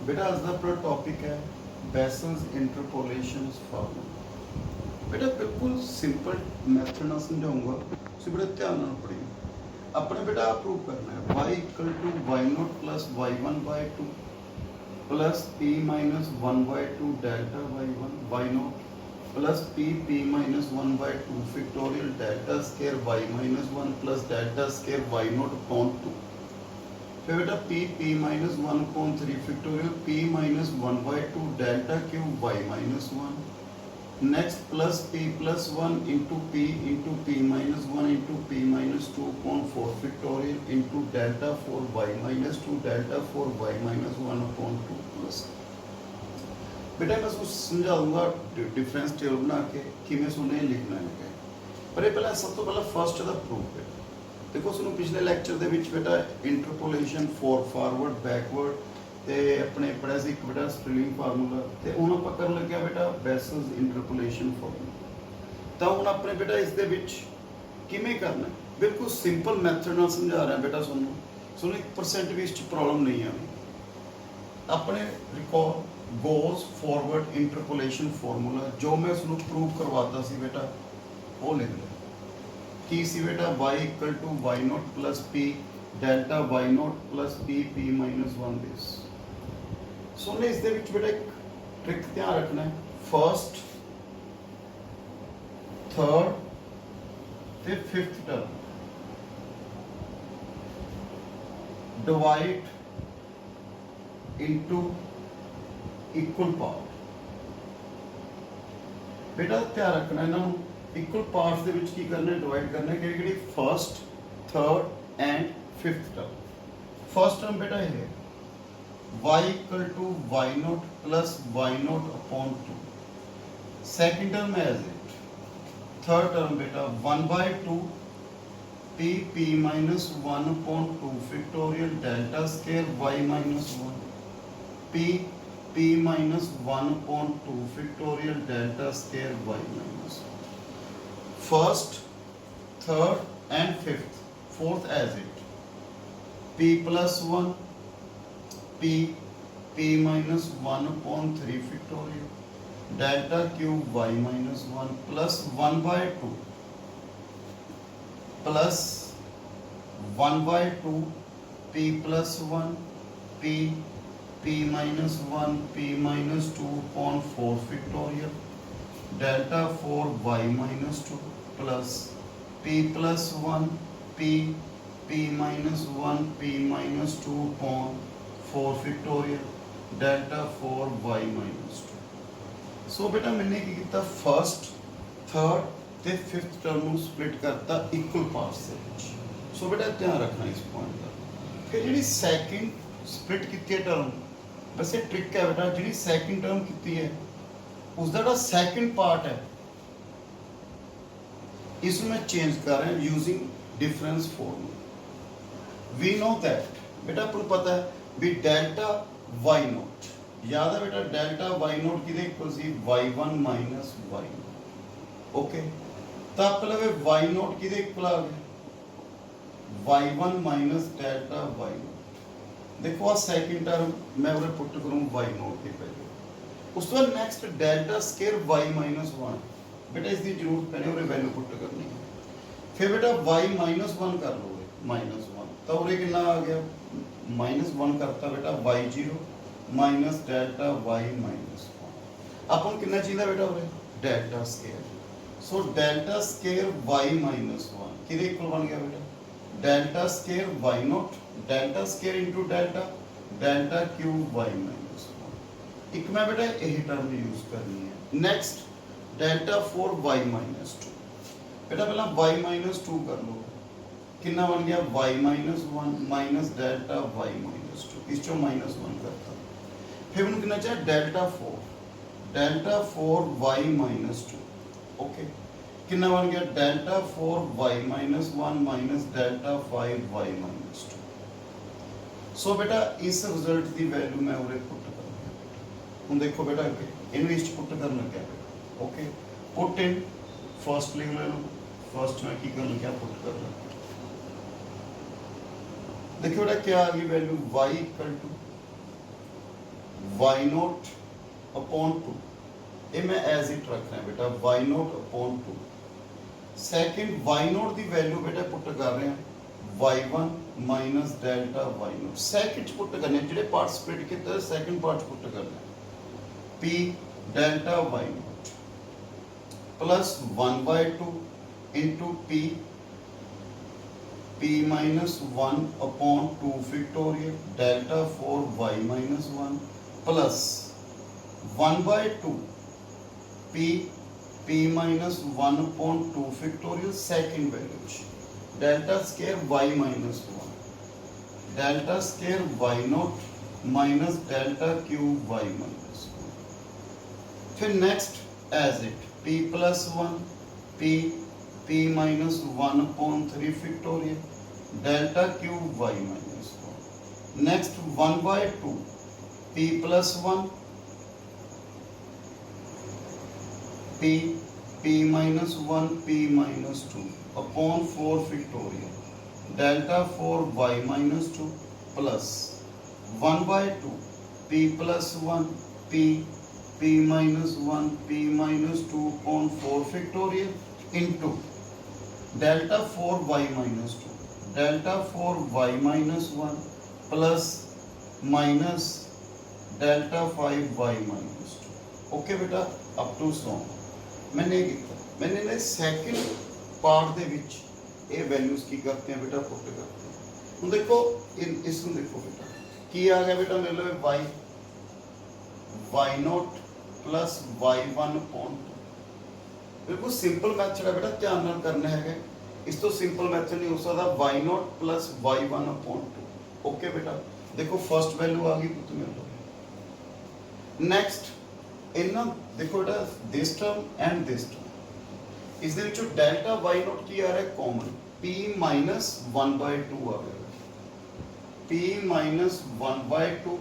बेटा आज का अपना टॉपिक है बेसल्स इंटरपोलेशन फार्मूला। बेटा बिल्कुल सिंपल मैथड ना समझाऊंगा, तुम बड़े ध्यान नाल पढ़ियो। अपने बेटा प्रूव करना है y equal to y not plus y one by two plus p minus one by two delta y one y not plus p minus one by two factorial delta square y minus one plus delta square y not upon two. फिर बेटा p minus one upon three factorial p minus one by two delta cube y minus one. Next plus one into p minus one into p minus two upon four factorial into delta four y minus two delta four y minus one upon two plus. बेटा मैं उसको समझा दूंगा difference table बना के कि मैं सुने लिखना है। पर ये पहला सब तो पहला फर्स्ट दा प्रूफ है। देखो सुनो पिछले लेक्चर दे विच बेटा इंटरपोलेशन फॉरवर्ड बैकवर्ड ते अपने पढ़िया सी बेटा स्ट्रिलिंग फार्मूला ते हुण आपां करन लग्या बेटा बेसल्स इंटरपोलेशन फार्मूला। तो हुण अपने बेटा इस दे विच किवें करना बिल्कुल सिंपल मैथड नाल समझा रहा बेटा सुनो 1% भी इस प्रॉब्लम नहीं आनी। अपने recall goes forward interpolation formula जो मैं उसको प्रूव करवाता सी बेटा वो लिख लो की सी बेटा y equal to y not plus p delta y not plus p minus one this. So हमने इस दे विच बेटा एक ट्रिक ध्यान रखना है। फर्स्ट थर्ड ते fifth term divide into equal part. बेटा ध्यान रखना है ना इक्वल पार्ट्स दे विच की करना है डिवाइड करना है कि first third and fifth term. First term बेटा है y equal to y not plus y not upon two. Second term as it. Third term बेटा one by two p minus one upon two factorial delta square y minus one p minus one upon two factorial delta square y minus one. First third and fifth fourth as it p plus one p minus one upon three factorial delta cube y minus one plus one by two plus one by two p plus one p minus one p minus two upon four factorial delta four y minus two plus p plus one p minus one p minus two upon four factorial delta four y minus two. So बेटा मैंने की किया first third ते fifth term ਨੂੰ split करता equal parts ਦੇ ਵਿੱਚ। सो बेटा ध्यान रखना इस पॉइंट का। फिर जी सैकेंड स्प्लिट की टर्म वैसे ट्रिक है बेटा जी सैकेंड टर्म की है उसका जो सैकेंड पार्ट है इसमें मैं चेंज कर रहा हूँ using difference formula. We know that बेटा आपको पता है भी डेल्टा वाई नॉट याद है बेटा डेल्टा वाई नॉट की equal c y one minus y not. Okay तो आप पहले वाई नॉट की इक्वल आ गए y one minus delta y not. देखो सेकेंड टर्म मैं उरे पुट करूँ वाई नॉट की पहले उस तो next delta square y minus one बेटा इसकी जरूरत पैने उरे वैल्यू पुट करनी है। फिर बेटा वाई माइनस वन कर लो माइनस वन तो उरे कितना आ गया माइनस वन करता बेटा y zero minus delta y minus one. अपन कितना चाहिए बेटा उरे delta square. So delta square y minus one कि इक्वल बन गया बेटा delta square y not delta square into delta cube y minus one. एक मैं बेटा यही टर्म यूज करनी है। Next delta four y minus two बेटा पहला वाई माइनस टू कर लो कितना बन गया y minus one minus delta y minus two इस चो माइनस वन करता। फिर उन्हें कितना चाहिए delta four y minus two. Okay कितना बन गया delta four y minus one minus delta five y minus two. So बेटा इस रिजल्ट की वैल्यू मैं उरे पुट कर हूँ। देखो बेटा इनविच पुट कर लग गया ओके पुट इन फर्स्ट लिख ले लो फर्स्ट में की कर लगा पुट कर लो। देखो बेटा क्या आ गई value y equal to y not upon two, ये मैं एज इट रख रहा बेटा y not upon two. Second y not की वैल्यू बेटा पुट कर रहे हैं y one minus delta y not. Second put करने जो पार्ट स्प्लिट किया सैकेंड पार्ट पुट करना p delta y not plus one by two into p p minus one upon two factorial delta four y minus one plus one by two p p minus one upon two factorial second value delta square y minus one delta square y naught minus delta cube y minus one. फिर next as it p plus one p p minus one upon three factorial delta cube y minus one. Next one by two p plus one p p minus one p minus two upon four factorial delta four y minus two plus one by two p plus one p p minus one p minus two upon four factorial into delta four y minus two delta four y minus one plus minus delta five y minus two. Okay बेटा up to so मैंने second part दे विच ये values की करते हैं बेटा put करते हैं। हुण देखो इसमें देखो बेटा की आ गया बेटा मेरे लो y y not plus y one upon two. बिल्कुल सिंपल मैथड है बेटा ध्यान नाल करना है, इस तो सिंपल मैथड नहीं हो सकता y not plus y one upon two. Okay बेटा देखो फर्स्ट वैल्यू आ गई पुत मेरे लो। नेक्स्ट इन्ना देखो बेटा this term and this term इस दे विचों डेल्टा वाई नॉट की आ रहा है common p minus one by two आ गया p minus one by two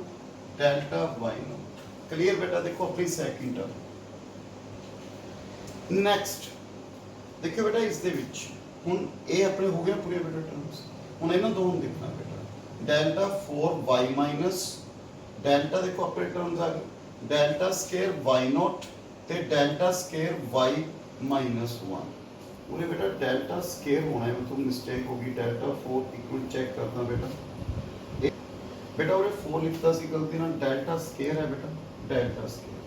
delta y naught. Clear बेटा देखो अपनी सेकंड टर्म। नेक्स्ट देखो बेटा इस दे विच हुन ए अपने हो गया पूरे बेटा टर्म्स। हुन इन्हां दोनों ਨੂੰ देखना बेटा डेल्टा 4y माइनस डेल्टा देखो अपने टर्म्स आ गए डेल्टा स्केयर वाई नॉट ते delta square y minus one. पूरे बेटा डेल्टा स्केयर होना है तो मिस्टेक होगी डेल्टा फोर इक्वल चेक करना बेटा बेटा और फोर लिखता सी गलती ना डेल्टा स्केयर है बेटा डेल्टा स्केयर।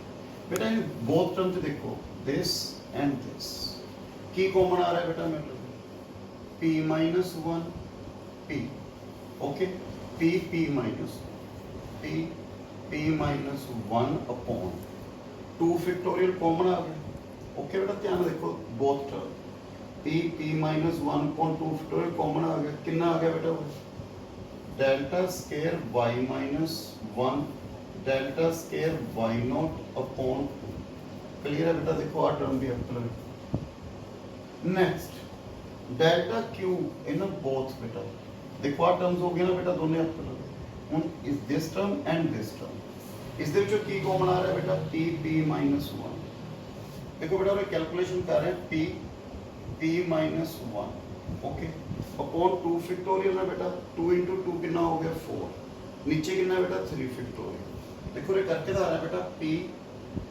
बेटा इन बोथ टर्म से देखो दिस एंड दिस की कॉमन आ रहा है बेटा मेरे को p minus one p। Okay p minus p p minus one upon two factorial common आ गया। ओके बेटा ध्यान देखो both term p minus one upon two factorial common आ गया कितना आ गया बेटा delta square y minus one delta square y naught upon two. Clear है बेटा देखो आ टर्म भी अपना। Next delta cube in both बेटा देखो आ टर्म्स हो गए ना बेटा दोनों अपना। हुन इस this term and this term इस दे विचों की कॉमन आ रहा है बेटा p माइनस वन। देखो बेटा और कैलकुलेशन कर रहे हैं p minus one. Okay upon two factorial है बेटा टू इंटू टू कितना हो गया फोर नीचे कितना बेटा थ्री फैक्टोरियल। देखो ये करके आ रहा है बेटा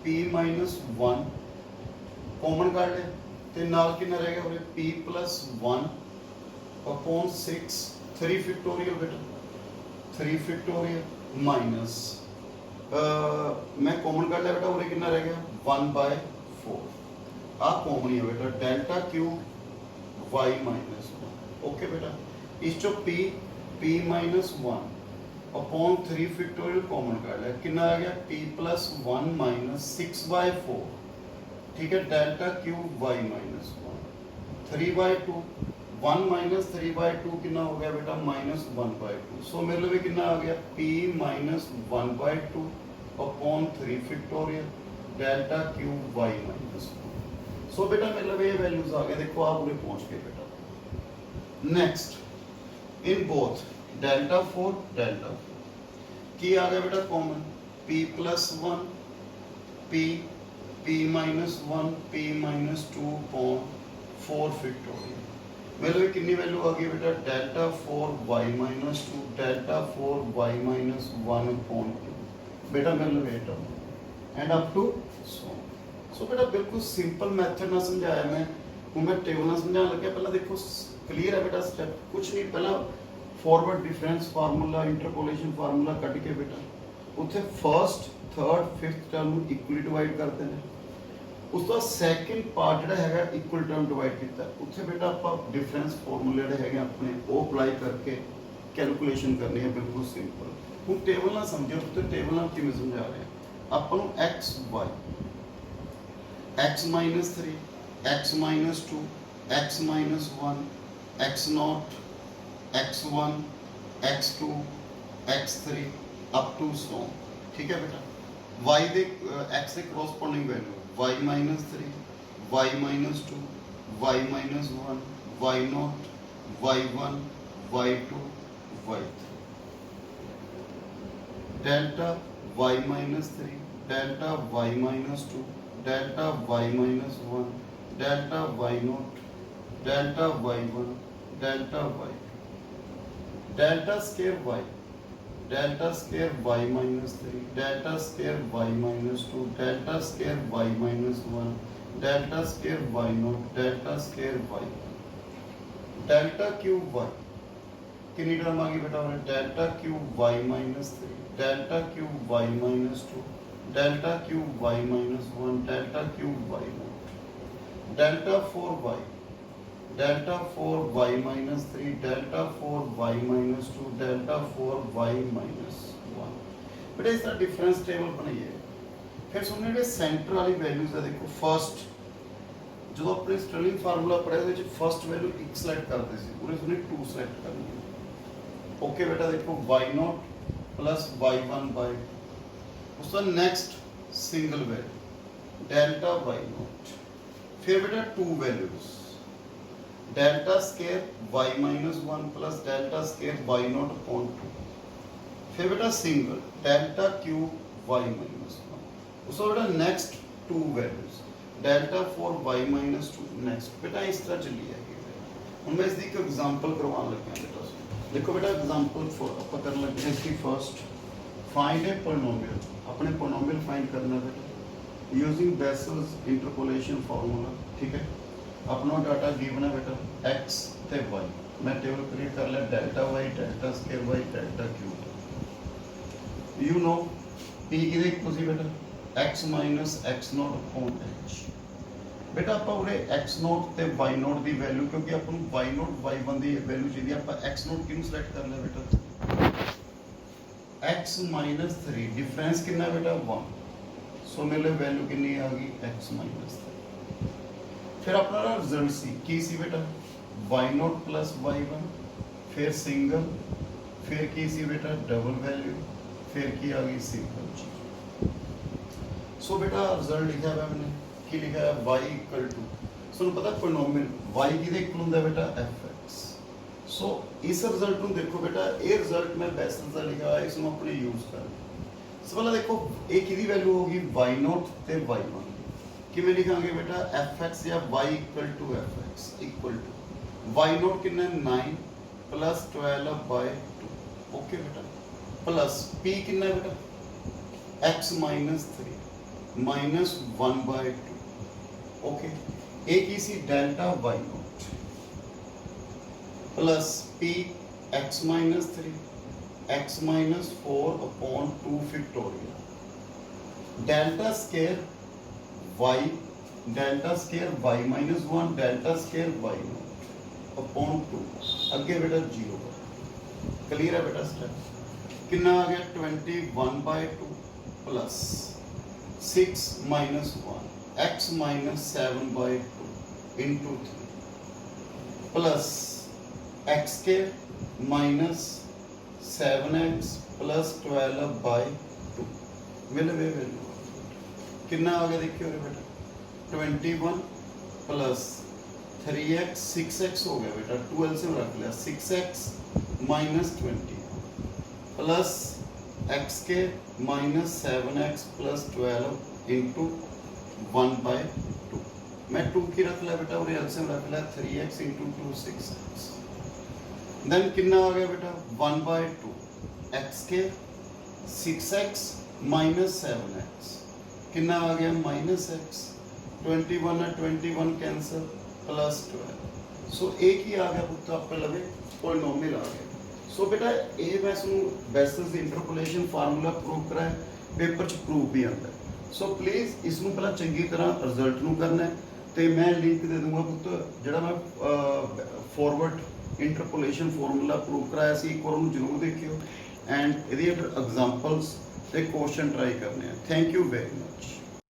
p माइनस वन कॉमन कर ले ते नाल कितना रह गया और p plus one upon six three factorial बेटा थ्री फैक्टोरियल माइनस मैं कॉमन कर लिया बेटा और कितना रह गया वन बाय फोर आ कॉमन ही है बेटा delta cube y minus one. Okay बेटा इस चो p minus one upon three factorial common कर लिया कितना आ गया p plus one minus six by four. ठीक है delta cube y minus one three by two one minus three by two कितना हो गया बेटा minus one by two. So मेरे लिए कितना आ गया p minus one by two upon three factorial delta cube y minus one. So बेटा मेरे लिए ये वैल्यूज आ गए देखो आप पूरे पहुंच गए बेटा। Next in both delta four की आ गया बेटा common p plus one p minus one p minus two upon four factorial. मेरे लिए कितनी वैल्यू आ गई बेटा delta four y minus two delta four y minus one upon two. बेटा मेरे लिए wait and up to so बेटा बिल्कुल सिंपल मैथड ना समझाया मैं हूँ मैं टेबल ना समझाने लगे पहले देखो क्लियर है बेटा स्टेप कुछ नहीं पहला forward difference formula interpolation formula cut के बेटा उत्थे first third fifth term equally divide करते हैं उस तो सैकेंड पार्ट जिहड़ा हैगा इक्वल टर्म डिवाइड किया उत्थे बेटा आप डिफरेंस फॉर्मूले जिहड़े हैगे अपने वो अप्लाई करके कैलकुलेशन करनी है बिल्कुल सिंपल हूँ टेबल ना समझो तो टेबल ना किवें समझा रहे हैं अपन x y x minus 3 x minus 2 x minus 1 x naught x1 x2 x3 up to so ठीक है बेटा y दे x के corresponding value y minus 3 y minus 2 y minus 1 y naught y1 y2 y3 delta y minus 3 delta y minus 2 delta y minus 1 delta y naught delta y1 delta y2 delta square y delta square y minus 3 delta square y minus 2 delta square y minus 1 delta square y naught delta square y delta cube y कितनी term आ गई बेटा delta cube y minus 3 delta cube y minus 2 delta cube y minus 1 delta cube y naught delta 4y delta 4 y minus 3 delta 4 y minus 2 delta 4 y minus 1 बेटा इसका difference table बनाइए फिर सुनने के centre वाली values है देखो first जो अपने स्टर्लिंग फार्मूला पढ़े ਉਹਦੇ ਵਿੱਚ फर्स्ट वैल्यू 1 सेलेक्ट करते सी पूरे सुनने 2 सेलेक्ट करनी है ओके बेटा देखो y0 plus y1 by उसका next single value delta y0 फिर बेटा 2 values delta square y minus 1 plus delta square y naught upon 2 फिर बेटा single delta cube y minus 1 उसका बेटा next 2 values delta 4 y minus 2 next बेटा इस तरह चली है हम मैं इसकी एक एग्जांपल करवाने लगे हैं बेटा देखो बेटा एग्जांपल अपन कर लगे हैं इसकी फर्स्ट फाइंड ए पॉलिनोमियल अपने पॉलिनोमियल फाइंड करना बेटा यूजिंग बेसल्स इंटरपोलेशन फार्मूला ठीक है अपना डाटा गिवन है बेटा x ते y मैं टेबल क्रिएट कर लिया delta y delta square y delta cube you know p किदे इक्वल सी बेटा x minus x naught upon h बेटा ਆਪਾਂ ਉਰੇ x naught ਤੇ y naught ਦੀ ਵੈਲਿਊ ਕਿਉਂਕਿ ਆਪਾਂ ਨੂੰ y naught y1 ਦੀ ਵੈਲਿਊ ਚਾਹੀਦੀ ਆਪਾਂ x naught ਕਿਹਨੂੰ ਸਿਲੈਕਟ ਕਰ ਲਿਆ ਬੇਟਾ x minus 3 डिफरेंस कितना है बेटा 1 सो मेरे वैल्यू कितनी आ गई x minus 3 फिर अपना रिजल्ट सी बेटा y0 plus y1 फिर सिंगल फिर की सी बेटा डबल वैल्यू फिर की आ गई सिंगल जी सो बेटा रिजल्ट लिखा है मैंने की लिखा है y equal to सो पता पॉलिनोमियल y किदे इक्वल ਹੁੰਦਾ बेटा fx सो इस रिजल्ट ਨੂੰ देखो बेटा ये रिजल्ट मैं बेस्ट रिजल्ट लिखा है इसको अपने यूज कर सो पहला देखो ये किदी वैल्यू होगी y0 ਤੇ y1 किमें लिखांगे बेटा fx या y equal to fx equal to y0 कितना 9 plus 12 by 2 ओके बेटा प्लस p कितना बेटा x minus 3 minus 1 by 2 okay एक इसी delta y0 plus p x minus 3 x minus 4 upon 2 factorial delta square y delta square y minus 1 delta square y naught upon 2 अगे बेटा 0 clear है बेटा step कितना आ गया 21 by 2 plus 6 minus 1 x minus 7 by 2 into 3 plus x square minus 7x plus 12 by 2 मिल गए value कितना आ गया देखिए बेटा 21 प्लस 3x 6x हो गया बेटा 12 से रख लिया 6x माइनस 20 प्लस x के minus 7x plus 12 into 1 by 2 मैं 2 की रख लिया बेटा और एलसीएम रख लिया 3x इंटू 2 6x देन कितना आ गया बेटा 1 बाय 2 x के 6x -7x कितना आ गया -x 21 है 21 कैंसल +12 सो एक ही आ गया पुत्र आपके लगे पॉलिनोमियल आ गया सो बेटा ये मैं इसमें बेसिस इंटरपोलेशन फार्मूला प्रूव कराया पेपर च प्रूव भी आता है सो प्लीज़ इसमें पहला चंगी तरह रिजल्ट नूं करना है तो मैं लिंक दे दूंगा पुत्र जिहड़ा मैं फॉरवर्ड इंटरपोलेशन फार्मूला प्रूव कराया सी एक बार उन्हें जरूर देखियो एंड ये एग्जाम्पल्स ते क्वेश्चन ट्राई करने हैं थैंक यू वेरी मच।